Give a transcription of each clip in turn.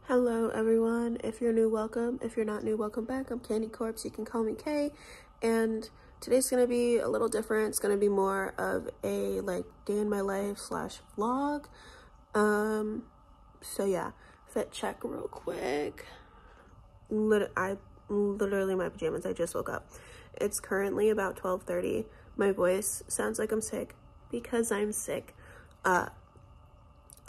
Hello everyone, if you're new, welcome. If you're not new, welcome back. I'm KandyCorpse, you can call me Kay, and today's gonna be a little different. It's gonna be more of a day in my life slash vlog. So yeah, fit check real quick. I'm literally in my pajamas. I just woke up. It's currently about 12:30. My voice sounds like I'm sick because I'm sick.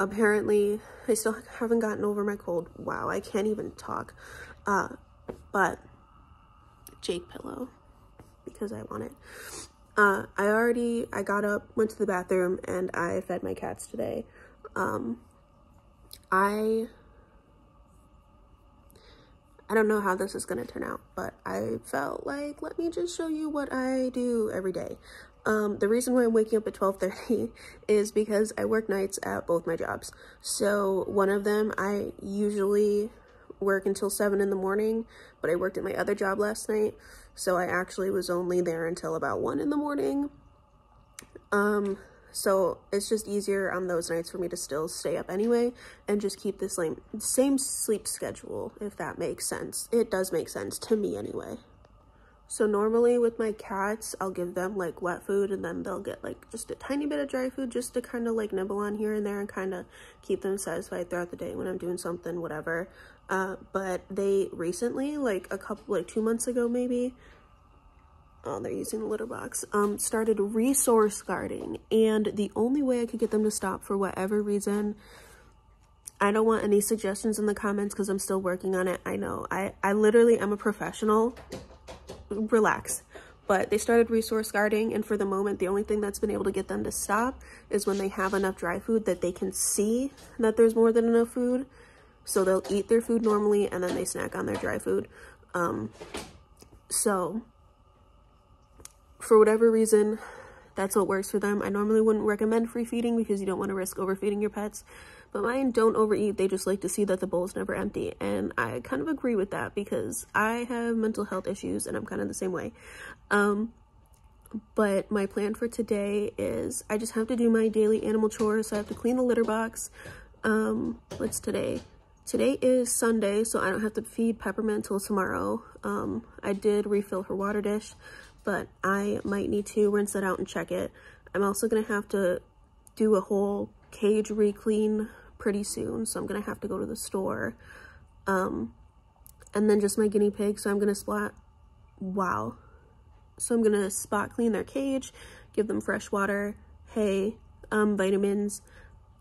Apparently I still haven't gotten over my cold. Wow, I can't even talk. But Jake pillow because I want it. I got up, went to the bathroom, and I fed my cats today. I don't know how this is gonna turn out, but I felt like, let me just show you what I do every day. The reason why I'm waking up at 12:30 is because I work nights at both my jobs. So one of them, I usually work until 7 in the morning, but I worked at my other job last night. So I actually was only there until about 1 in the morning. So it's just easier on those nights for me to still stay up anyway and just keep this same sleep schedule, if that makes sense. It does make sense to me anyway. So normally with my cats, I'll give them wet food, and then they'll get just a tiny bit of dry food just to kind of nibble on here and there and kind of keep them satisfied throughout the day when I'm doing something, whatever. But they recently, a couple, 2 months ago maybe, oh, they're using the litter box, started resource guarding. And the only way I could get them to stop, for whatever reason, I don't want any suggestions in the comments because I'm still working on it. I know, I literally am a professional. Relax. But they started resource guarding, and for the moment, the only thing that's been able to get them to stop is when they have enough dry food that they can see that there's more than enough food. So they'll eat their food normally, and then they snack on their dry food. So for whatever reason, that's what works for them. I normally wouldn't recommend free feeding because you don't want to risk overfeeding your pets, but mine don't overeat. They just like to see that the bowl's never empty, and I kind of agree with that because I have mental health issues and I'm kind of the same way. But my plan for today is I just have to do my daily animal chores. So I have to clean the litter box. What's today? Today is Sunday, so I don't have to feed Peppermint until tomorrow. I did refill her water dish, but I might need to rinse that out and check it. I'm also gonna have to do a whole cage re-clean pretty soon, so I'm gonna have to go to the store. And then just my guinea pig, so I'm gonna spot clean their cage, give them fresh water, hay, vitamins,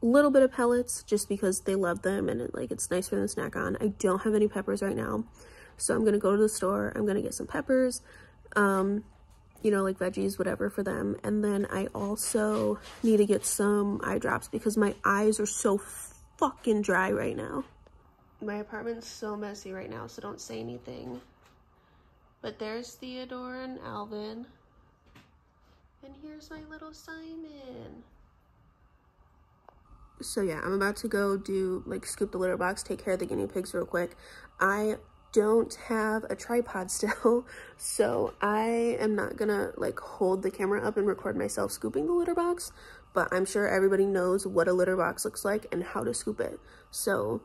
a little bit of pellets just because they love them and it's nice for them to snack on. I don't have any peppers right now, so I'm gonna go to the store. I'm gonna get some peppers, you know, veggies, whatever for them. And then I also need to get some eye drops because my eyes are so fucking dry right now. My apartment's so messy right now, so don't say anything. But there's Theodore and Alvin. And here's my little Simon. So yeah, I'm about to go do, scoop the litter box, take care of the guinea pigs real quick. I don't have a tripod still, so I am not gonna hold the camera up and record myself scooping the litter box, but I'm sure everybody knows what a litter box looks like and how to scoop it. So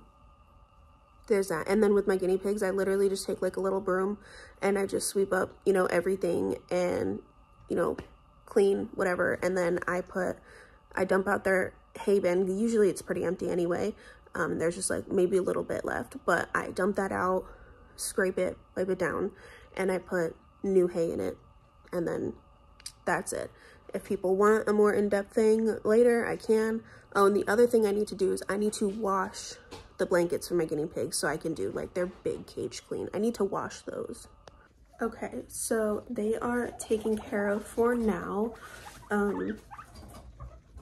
there's that. And then with my guinea pigs, I literally just take a little broom and I just sweep up, you know, everything and, you know, clean whatever. And then I dump out their hay bin. Usually it's pretty empty anyway. There's just maybe a little bit left, but I dump that out, scrape it, wipe it down, and I put new hay in it, and then that's it. If people want a more in-depth thing later, I can. Oh, and the other thing I need to do is I need to wash the blankets for my guinea pigs so I can do their big cage clean. I need to wash those. Okay, so they are taken care of for now.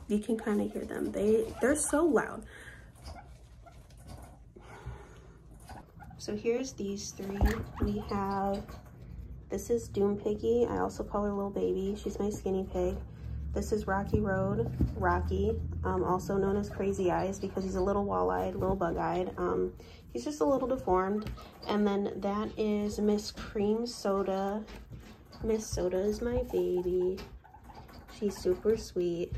You can kind of hear them. They're so loud. So here's these three. We have, this is Doom Piggy. I also call her Little Baby. She's my skinny pig. This is Rocky Road, Rocky, also known as Crazy Eyes because he's a little wall-eyed, little bug-eyed. He's just a little deformed. And then that is Miss Cream Soda. Miss Soda is my baby. She's super sweet.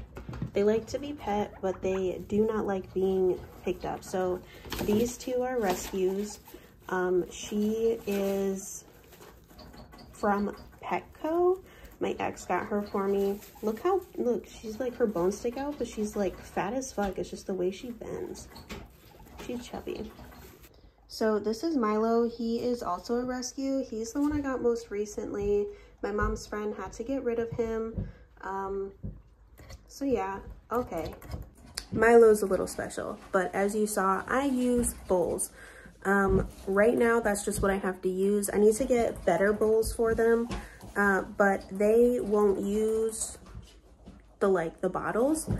They like to be pet, but they do not like being picked up. So these two are rescues. She is from Petco. My ex got her for me. Look, she's like, her bones stick out, but she's like fat as fuck. It's just the way she bends. She's chubby. So this is Milo. He is also a rescue. He's the one I got most recently. My mom's friend had to get rid of him. So yeah, okay. Milo's a little special, but as you saw, I use bowls. Right now, that's just what I have to use. I need to get better bowls for them, but they won't use the bottles.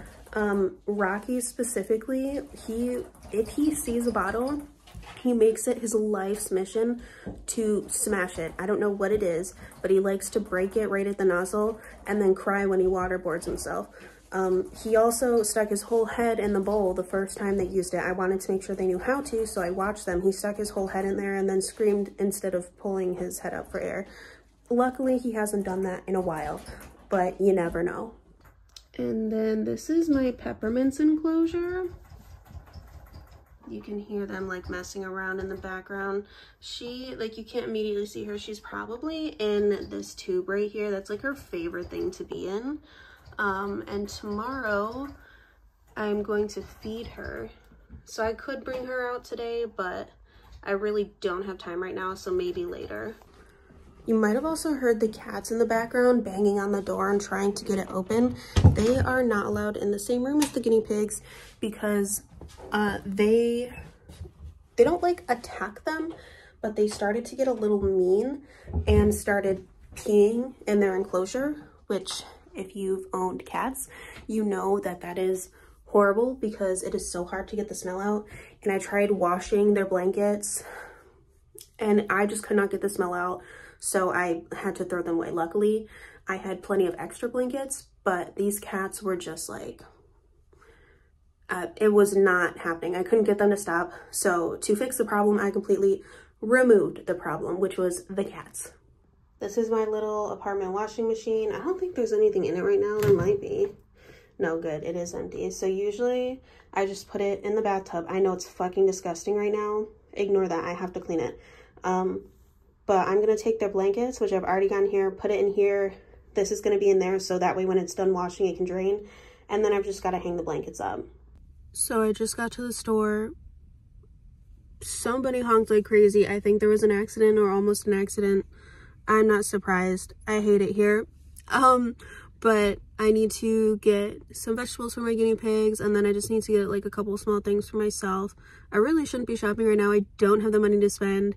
Rocky specifically, if he sees a bottle, he makes it his life's mission to smash it. I don't know what it is, but he likes to break it right at the nozzle and then cry when he waterboards himself. He also stuck his whole head in the bowl the first time they used it. I wanted to make sure they knew how to, so I watched them. He stuck his whole head in there and then screamed instead of pulling his head up for air. Luckily, he hasn't done that in a while, but you never know. And then this is my peppermints enclosure. You can hear them like messing around in the background. She, like, you can't immediately see her. She's probably in this tube right here. That's like her favorite thing to be in. And tomorrow I'm going to feed her. So I could bring her out today, but I really don't have time right now, so maybe later. You might have also heard the cats in the background banging on the door and trying to get it open. They are not allowed in the same room as the guinea pigs because they don't like attack them, but they started to get a little mean and started peeing in their enclosure, which if you've owned cats, you know that that is horrible because it is so hard to get the smell out. And I tried washing their blankets and I just could not get the smell out. So I had to throw them away. Luckily, I had plenty of extra blankets, but these cats were just like, it was not happening. I couldn't get them to stop. So to fix the problem, I completely removed the problem, which was the cats. This is my little apartment washing machine. I don't think there's anything in it right now. There might be. No, good. It is empty. So usually I just put it in the bathtub. I know it's fucking disgusting right now. Ignore that. I have to clean it. But I'm going to take their blankets, which I've already gotten here, put it in here. This is going to be in there so that way when it's done washing, it can drain. And then I've just got to hang the blankets up. So I just got to the store. Somebody honked like crazy. I think there was an accident or almost an accident. I'm not surprised. I hate it here. But I need to get some vegetables for my guinea pigs, and then I just need to get like a couple small things for myself. I really shouldn't be shopping right now. I don't have the money to spend.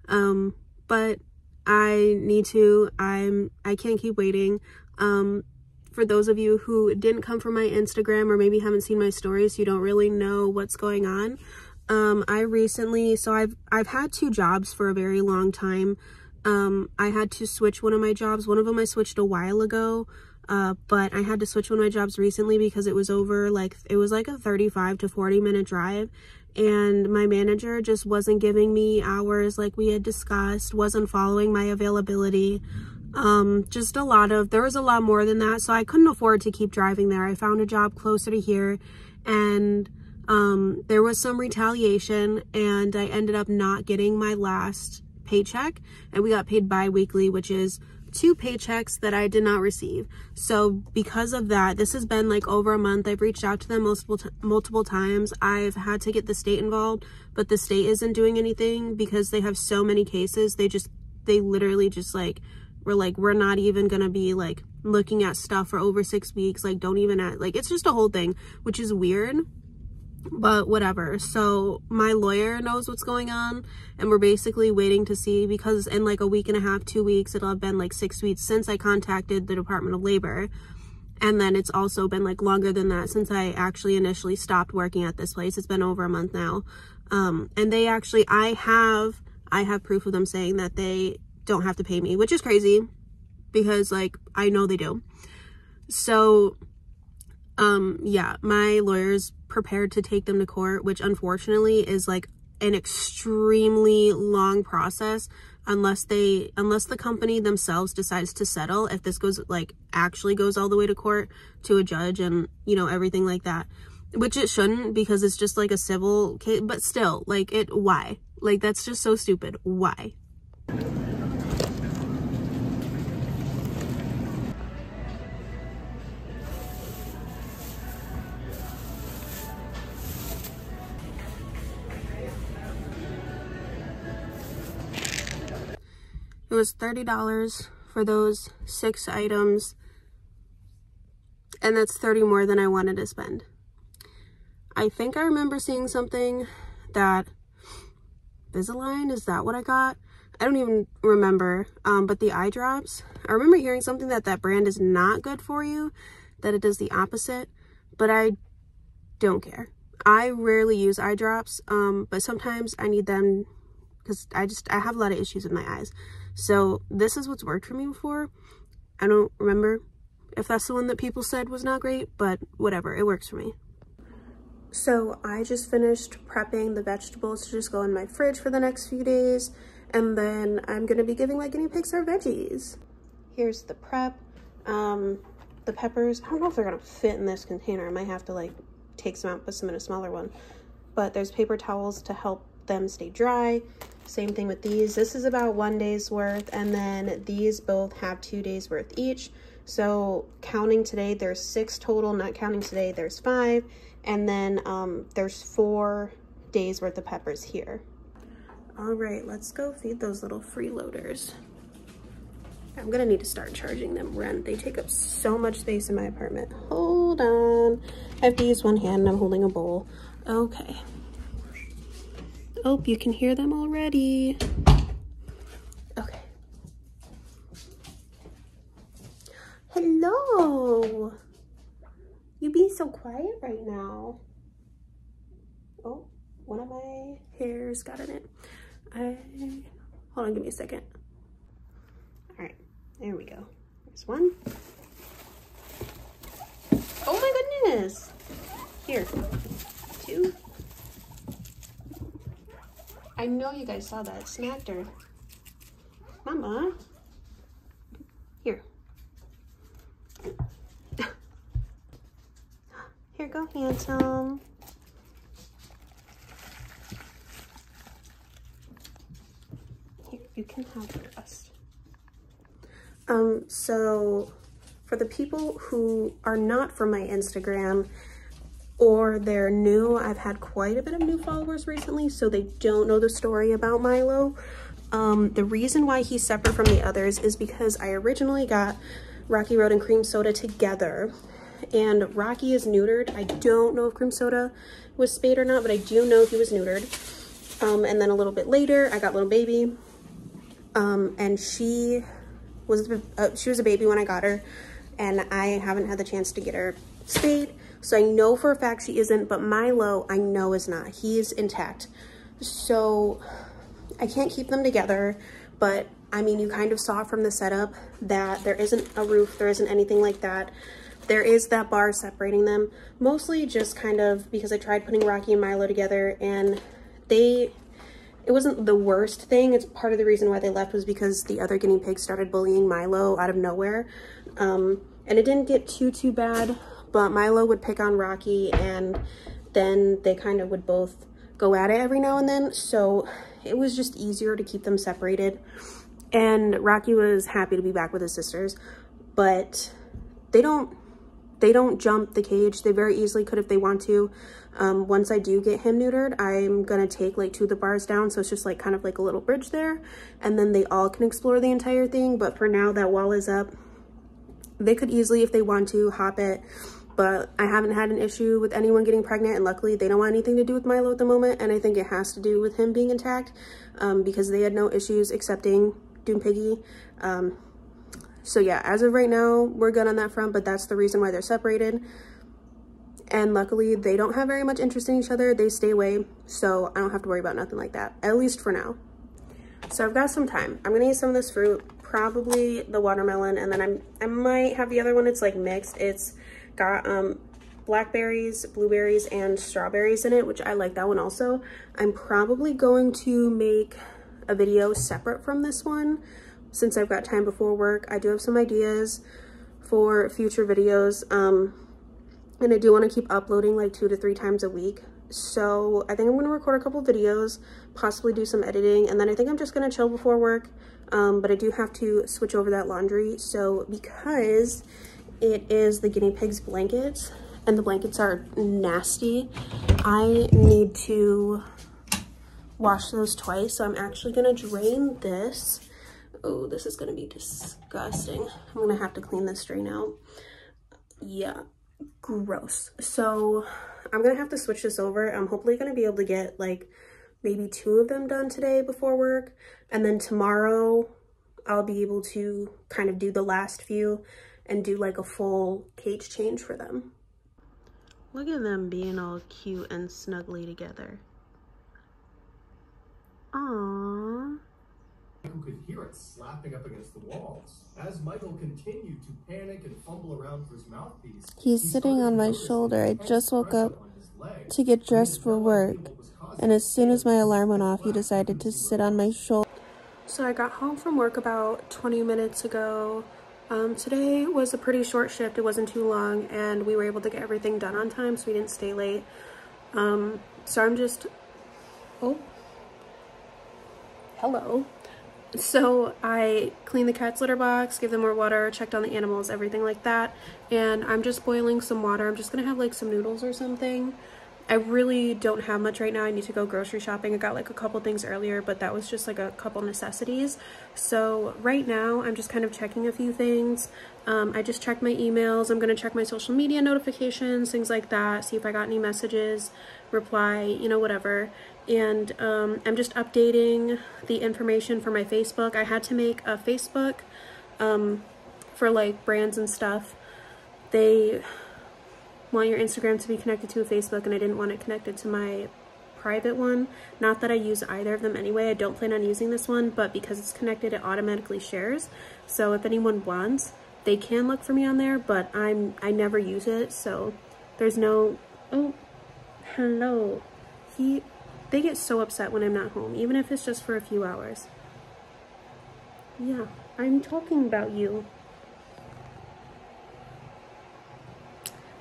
But I need to. I can't keep waiting. For those of you who didn't come from my Instagram or maybe haven't seen my stories, you don't really know what's going on. I've had 2 jobs for a very long time. I had to switch one of my jobs. One of them I switched a while ago, but I had to switch one of my jobs recently because it was over, like, it was like a 35 to 40 minute drive. And my manager just wasn't giving me hours like we had discussed, wasn't following my availability. There was a lot more than that. So I couldn't afford to keep driving there. I found a job closer to here, and there was some retaliation, and I ended up not getting my last paycheck, and we got paid bi-weekly, which is 2 paychecks that I did not receive. So because of that, this has been like over a month. I've reached out to them multiple times. I've had to get the state involved, but the state isn't doing anything because they have so many cases. They literally just like, we're not even gonna be like looking at stuff for over 6 weeks. Like, don't even it's just a whole thing, which is weird, but whatever. So my lawyer knows what's going on, and we're basically waiting to see, because in like a week and a half, 2 weeks, it'll have been like 6 weeks since I contacted the Department of Labor. And then it's also been like longer than that since I actually initially stopped working at this place. It's been over a month now. And they actually, I have proof of them saying that they don't have to pay me, which is crazy because like, I know they do. So, yeah, my lawyer's prepared to take them to court, which unfortunately is like an extremely long process unless the company themselves decides to settle. If this actually goes all the way to court to a judge and, you know, everything like that. which it shouldn't because it's just like a civil case, but still, like, why? Like, that's just so stupid. Why? It was $30 for those 6 items, and that's 30 more than I wanted to spend. I think I remember seeing something that Invisalign, is that what I got? I don't even remember, but the eye drops, I remember hearing something that brand is not good for you, that it does the opposite, but I don't care. I rarely use eye drops, but sometimes I need them because I have a lot of issues with my eyes. So this is what's worked for me before. I don't remember if that's the one that people said was not great, but whatever, it works for me. So I just finished prepping the vegetables to just go in my fridge for the next few days, and then I'm gonna be giving my guinea pigs our veggies. Here's the prep. The peppers, I don't know if they're gonna fit in this container. I might have to like take some out, put some in a smaller one. But there's paper towels to help them stay dry. Same thing with these. This is about 1 day's worth, and then these both have 2 days worth each. So counting today, there's 6 total. Not counting today, there's 5. And then there's 4 days worth of peppers here. All right, let's go feed those little freeloaders. I'm gonna need to start charging them rent. They take up so much space in my apartment. Hold on. I have to use one hand and I'm holding a bowl. Okay. Oh, you can hear them already. Okay. Hello. You being so quiet right now. Oh, one of my hairs got in it. Hold on, give me a second. All right, there we go. There's one. Oh my goodness. Here, 2. I know you guys saw that. Smacked her. Mama. Here. Here, go, handsome. Here, you can have the rest. So for the people who are not from my Instagram or they're new, I've had quite a bit of new followers recently, so they don't know the story about Milo. The reason why he's separate from the others is because I originally got Rocky Road and Cream Soda together, and Rocky is neutered. I don't know if Cream Soda was spayed or not, but I do know he was neutered. And then a little bit later, I got Little Baby, and she was a baby when I got her, and I haven't had the chance to get her spayed. So I know for a fact she isn't, but Milo I know is not. He is intact. So I can't keep them together, but I mean, you kind of saw from the setup that there isn't a roof, there isn't anything like that. There is that bar separating them, mostly just kind of because I tried putting Rocky and Milo together, and it wasn't the worst thing. It's part of the reason why they left was because the other guinea pigs started bullying Milo out of nowhere. And it didn't get too bad, but Milo would pick on Rocky, and then they kind of would both go at it every now and then. So it was just easier to keep them separated. And Rocky was happy to be back with his sisters, but they don't jump the cage. They very easily could if they want to. Once I do get him neutered, I'm gonna take like 2 of the bars down, so it's just like kind of like a little bridge there, and then they all can explore the entire thing. But for now, that wall is up. They could easily, if they want to, hop it, but I haven't had an issue with anyone getting pregnant, and luckily they don't want anything to do with Milo at the moment, and I think it has to do with him being intact, because they had no issues accepting Doom Piggy. So yeah, as of right now, we're good on that front, but that's the reason why they're separated. And luckily, they don't have very much interest in each other. They stay away, so I don't have to worry about nothing like that, at least for now. So I've got some time. I'm gonna eat some of this fruit, probably the watermelon, and then I might have the other one. It's like mixed. It's got blackberries, blueberries, and strawberries in it, which I like that one also. I'm probably going to make a video separate from this one, since I've got time before work. I do have some ideas for future videos. and I do want to keep uploading like 2 to 3 times a week. So I think I'm going to record a couple videos, possibly do some editing, and then I think I'm just going to chill before work. But I do have to switch over that laundry. So because it is the guinea pig's blankets and the blankets are nasty, I need to wash those twice. So I'm actually going to drain this. Oh, this is going to be disgusting. I'm going to have to clean this drain out. Yeah, gross. So I'm going to have to switch this over. I'm hopefully going to be able to get like maybe 2 of them done today before work. And then tomorrow I'll be able to kind of do the last few and do like a full cage change for them. Look at them being all cute and snuggly together. Aww. Who could hear it slapping up against the walls. As Michael continued to panic and fumble around for his mouthpiece, he's sitting on my shoulder. I just woke up to get dressed for work, and as soon as my alarm went off, he decided to sit on my shoulder. So I got home from work about 20 minutes ago. Today was a pretty short shift. It wasn't too long, and we were able to get everything done on time, so we didn't stay late. So I'm just... Oh. Hello. So I cleaned the cat's litter box, gave them more water, checked on the animals, everything like that. And I'm just boiling some water. I'm just gonna have like some noodles or something. I really don't have much right now. I need to go grocery shopping. I got like a couple things earlier, but that was just like a couple necessities. So right now I'm just kind of checking a few things. I just checked my emails. I'm gonna check my social media notifications, things like that, see if I got any messages, reply, you know, whatever. And I'm just updating the information for my Facebook. I had to make a Facebook for like brands and stuff. They want your Instagram to be connected to a Facebook, and I didn't want it connected to my private one. Not that I use either of them anyway. I don't plan on using this one, but because it's connected, it automatically shares. So if anyone wants, they can look for me on there, but I never use it, so there's no... Oh, hello. They get so upset when I'm not home, even if it's just for a few hours. Yeah, I'm talking about you.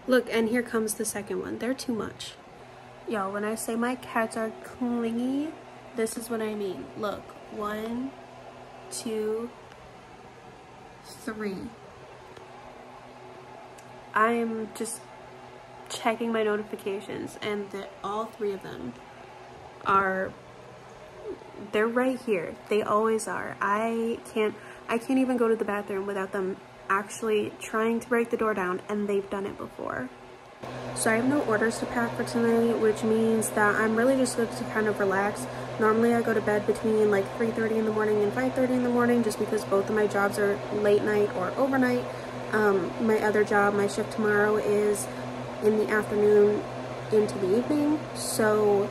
Look, and here comes the second one. They're too much. Y'all, when I say my cats are clingy, this is what I mean. Look, 1, 2, 3. I'm just checking my notifications, and all 3 of them they're right here. They always are. I can't even go to the bathroom without them actually trying to break the door down, and they've done it before. So I have no orders to pack for tonight, which means that I'm really just going to kind of relax. Normally I go to bed between like 3:30 in the morning and 5:30 in the morning, just because both of my jobs are late night or overnight. My other job, my shift tomorrow, is in the afternoon into the evening, so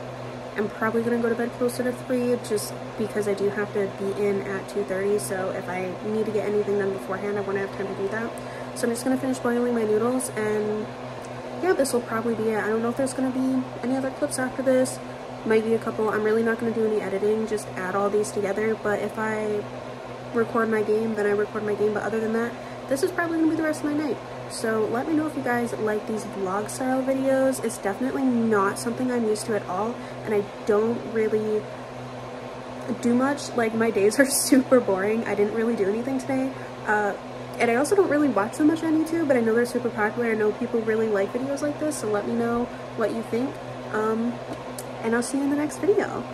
I'm probably going to go to bed closer to 3, just because I do have to be in at 2:30, so if I need to get anything done beforehand, I won't have time to do that. So I'm just going to finish boiling my noodles, and yeah, this will probably be it. I don't know if there's going to be any other clips after this. Might be a couple. I'm really not going to do any editing, just add all these together, but if I record my game, then I record my game, but other than that, this is probably going to be the rest of my night. So let me know if you guys like these vlog style videos. It's definitely not something I'm used to at all, and I don't really do much. Like, my days are super boring. I didn't really do anything today, and I also don't really watch so much on YouTube, but I know they're super popular. I know people really like videos like this, so let me know what you think, and I'll see you in the next video.